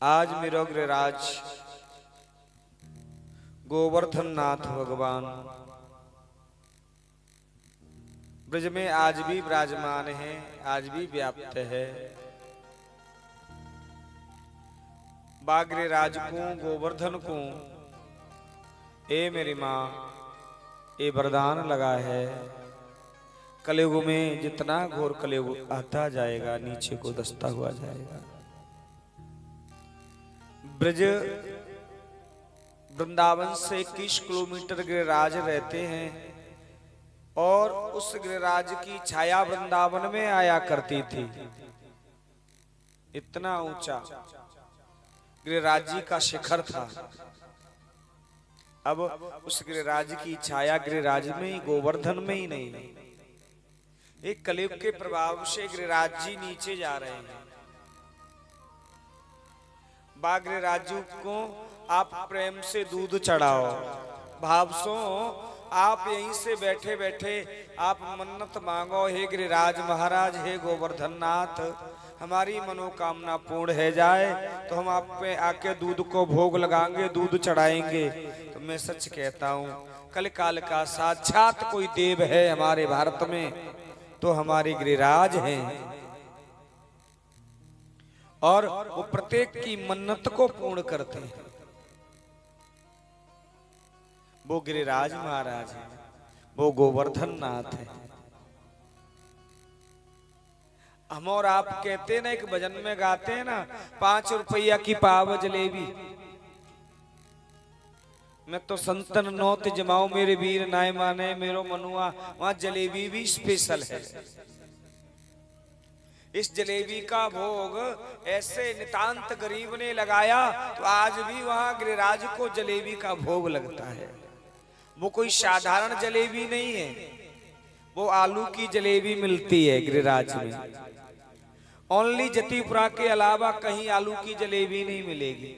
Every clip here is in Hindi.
आज मेरो गृहराज गोवर्धन नाथ भगवान ब्रज में आज भी विराजमान है, आज भी व्याप्त है। बागृराज को गोवर्धन को ए मेरी माँ ये वरदान लगा है, कलयुग में जितना घोर कलयुग आता जाएगा नीचे को दसता हुआ जाएगा। ब्रज वृंदावन से 21 किलोमीटर गिरिराज रहते हैं और उस गिरिराज की छाया वृंदावन में आया करती थी। इतना ऊंचा गिरिराज जी का शिखर था। अब उस गिरिराज की छाया गिरिराज में ही, गोवर्धन में ही नहीं। एक कलयुग के प्रभाव से गिरिराज जी नीचे जा रहे हैं। बागृराजू को आप प्रेम से दूध चढ़ाओ, भाव सो आप यहीं से बैठे बैठे आप मन्नत मांगो, हे गिरिराज महाराज, हे गोवर्धन नाथ, हमारी मनोकामना पूर्ण है जाए तो हम आप पे आके दूध को भोग लगाएंगे, दूध चढ़ाएंगे। तो मैं सच कहता हूँ कल काल का साक्षात कोई देव है हमारे भारत में तो हमारे गिरिराज हैं, और वो प्रत्येक की मन्नत को पूर्ण करते हैं। वो गिरिराज महाराज है, वो गोवर्धन नाथ है। हम और आप कहते हैं ना, एक भजन में गाते हैं ना, 5 रुपया की पाव जलेबी, मैं तो संतन नौत जमाऊं मेरे वीर नाय माने मेरो मनुआ। वहां जलेबी भी स्पेशल है। इस जलेबी का भोग ऐसे नितांत गरीब ने लगाया तो आज भी वहां गिरिराज को जलेबी का भोग लगता है। वो कोई साधारण जलेबी नहीं है, वो आलू की जलेबी मिलती है गिरिराज में। ओनली जतीपुरा के अलावा कहीं आलू की जलेबी नहीं मिलेगी।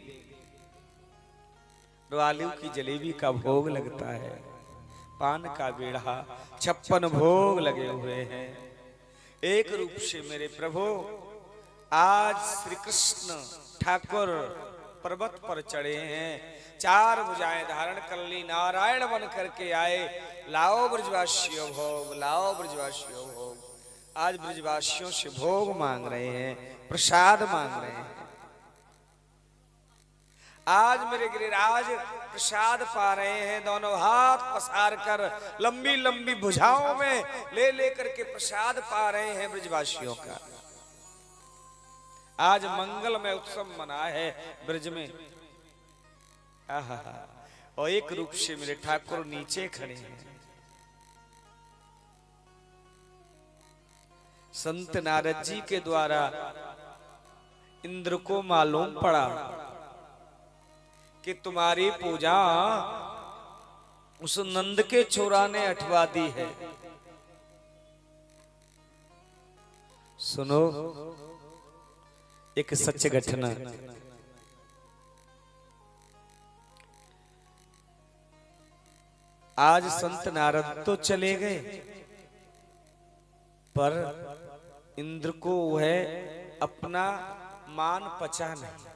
तो आलू की जलेबी का भोग लगता है। पान का बेड़ा 56 भोग लगे हुए हैं। एक रूप से मेरे प्रभु आज श्री कृष्ण ठाकुर पर्वत पर चढ़े हैं, 4 भुजाएं धारण कर ली, नारायण बन करके आए। लाओ ब्रजवासियों भोग, लाओ ब्रजवासियों भोग। आज ब्रजवासियों से भोग मांग रहे हैं, प्रसाद मांग रहे हैं। आज मेरे गिरिराज प्रसाद पा रहे हैं, दोनों हाथ पसार कर लंबी लंबी भुजाओं में ले लेकर के प्रसाद पा रहे हैं ब्रजवासियों का। आज मंगलमय उत्सव मना है ब्रज में। और एक रूप से मेरे ठाकुर नीचे खड़े हैं। संत नारद जी के द्वारा इंद्र को मालूम पड़ा कि तुम्हारी पूजा उस नंद के छोरा ने हटवा दी है। सुनो एक सच घटना। आज संत नारद तो चले गए, पर इंद्र को वह अपना मान पचा नहीं।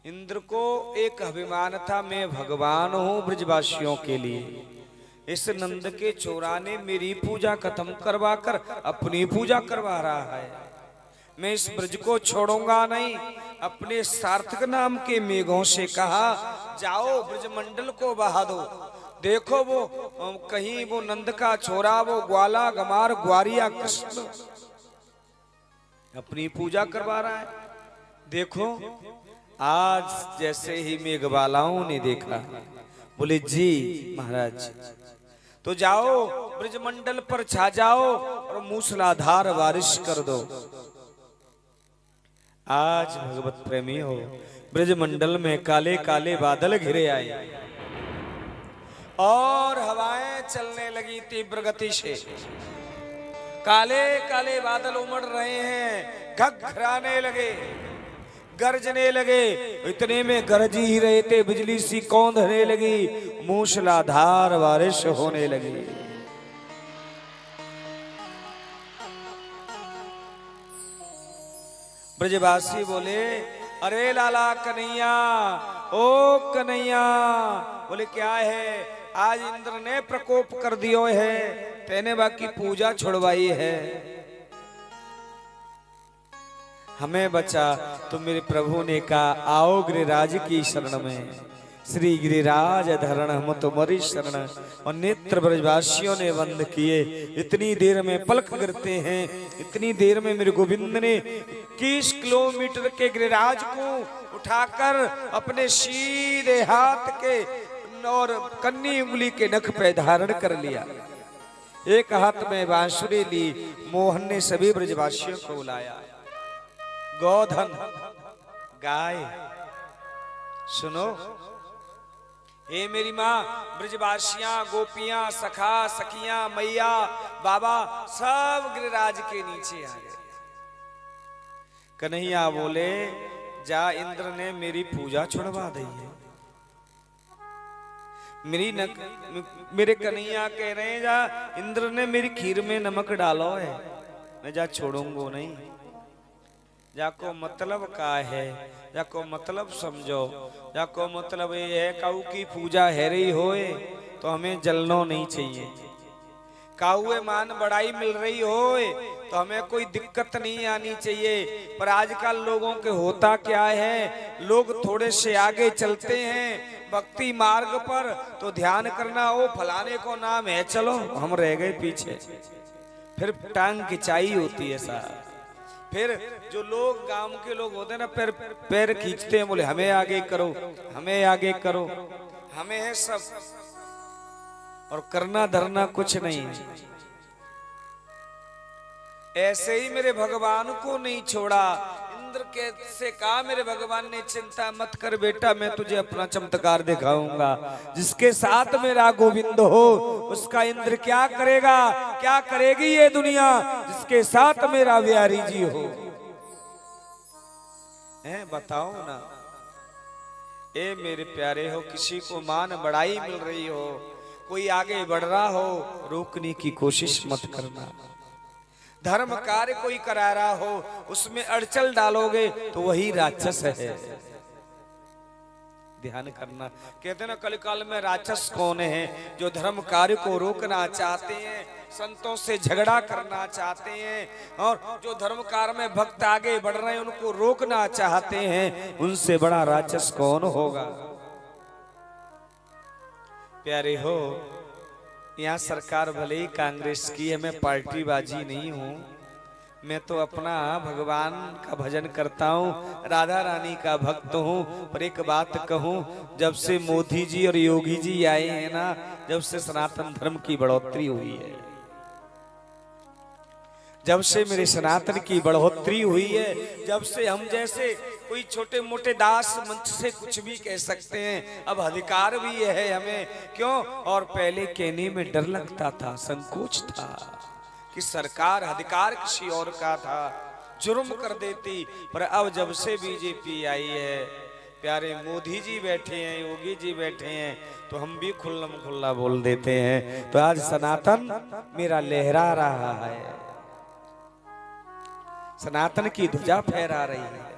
इंद्र को एक अभिमान था, मैं भगवान हूं ब्रजवासियों के लिए। इस नंद के छोरा ने मेरी पूजा खत्म करवा कर अपनी पूजा करवा रहा है। मैं इस ब्रज को छोड़ूंगा नहीं। अपने सार्थक नाम के मेघों से कहा, जाओ ब्रजमंडल को बहा दो। देखो वो कहीं वो नंद का छोरा, वो ग्वाला गमार ग्वारिया कृष्ण अपनी पूजा करवा रहा है। देखो आज जैसे ही मेघवालाओं ने देखा, बोले जी महाराज तो जाओ ब्रजमंडल पर छा जाओ और मूसलाधार बारिश कर दो। आज भगवत प्रेमी हो, ब्रजमंडल में काले काले बादल घिरे आए और हवाएं चलने लगी तीव्र गति से। काले काले बादल उमड़ रहे हैं, घघराने लगे, गरजने लगे। इतने में गरज ही रहे थे, बिजली सी कौंधने लगी, मूसलाधार बारिश होने लगी। ब्रजवासी बोले, अरे लाला कन्हैया, ओ कन्हैया। बोले क्या है? आज इंद्र ने प्रकोप कर दियो है, तेने बाकी पूजा छुड़वाई है, हमें बचा। तो मेरे प्रभु ने कहा, आओ गिरिराज की शरण में, श्री गिरिराज धरण हम तुम्हारी शरण। और नेत्र ब्रजवासियों ने बंद किए। इतनी देर में पलक गिरते हैं, इतनी देर में मेरे गोविंद ने 21 किलोमीटर के गिरिराज को उठाकर अपने सीधे हाथ के और कन्नी उंगली के नख पे धारण कर लिया। एक हाथ में बांसुरी ली। मोहन ने सभी ब्रजवासियों को बुलाया। गोधन गाय सुनो, हे मेरी माँ, ब्रजवासियां, गोपियां, सखा सखियां, मैया, बाबा सब गिरिराज के नीचे आ गए। कन्हैया बोले, जा, इंद्र ने मेरी पूजा छुड़वा दी है। मेरे कन्हैया कह रहे हैं, जा, इंद्र ने मेरी खीर में नमक डालो है, मैं जा छोड़ूंगा नहीं। जाको मतलब का है, जाको मतलब समझो। जाको मतलब ये है, काऊ की पूजा है रही होए तो हमें जलनो नहीं चाहिए। काऊ मान बड़ाई मिल रही होए तो हमें कोई दिक्कत नहीं आनी चाहिए। पर आजकल लोगों के होता क्या है, लोग थोड़े से आगे चलते हैं भक्ति मार्ग पर तो ध्यान करना, वो फलाने को नाम है, चलो हम रह गए पीछे। फिर टांग खिंचाई होती है साहब। फिर जो लोग गांव के लोग होते हैं ना, पैर खींचते हैं, बोले हमें आगे करो, हमें आगे करो, हमें है सब, और करना धरना कुछ नहीं है। ऐसे ही मेरे भगवान को नहीं छोड़ा। इंद्र के से कहा मेरे भगवान ने, चिंता मत कर बेटा, मैं तुझे अपना चमत्कार दिखाऊंगा। जिसके साथ मेरा गोविंद हो उसका इंद्र क्या करेगा, क्या करेगी ये दुनिया, जिसके साथ मेरा बिहारी जी हो। है बताओ ना, ए मेरे प्यारे हो, किसी को मान बड़ाई मिल रही हो, कोई आगे बढ़ रहा हो, रोकने की कोशिश मत करना। धर्म कार्य कोई करा रहा हो, उसमें अड़चल डालोगे तो वही राक्षस है। ध्यान करना। कहते ना कलिकाल में राक्षस कौन है? जो धर्म कार्य को रोकना चाहते हैं, संतों से झगड़ा करना चाहते हैं, और जो धर्म कार्य में भक्त आगे बढ़ रहे हैं उनको रोकना चाहते हैं, उनसे बड़ा राक्षस कौन होगा? प्यारे हो, यहाँ सरकार भले ही कांग्रेस की है, मैं पार्टीबाजी नहीं हूँ, मैं तो अपना भगवान का भजन करता हूँ, राधा रानी का भक्त हूँ। पर एक बात कहूँ, जब से मोदी जी और योगी जी आए हैं ना, जब से सनातन धर्म की बढ़ोतरी हुई है, जब से मेरे सनातन की बढ़ोतरी हुई है, जब से हम जैसे कोई छोटे मोटे दास मंच से कुछ भी कह सकते हैं, अब अधिकार भी है हमें। क्यों? और पहले कहने में डर लगता था, संकोच था कि सरकार अधिकार किसी और का था, जुर्म कर देती। पर अब जब से बीजेपी आई है, प्यारे मोदी जी बैठे हैं, योगी जी बैठे हैं, तो हम भी खुल्लम खुल्ला बोल देते हैं। तो आज सनातन मेरा लहरा रहा है, सनातन की ध्वजा फहरा रही है।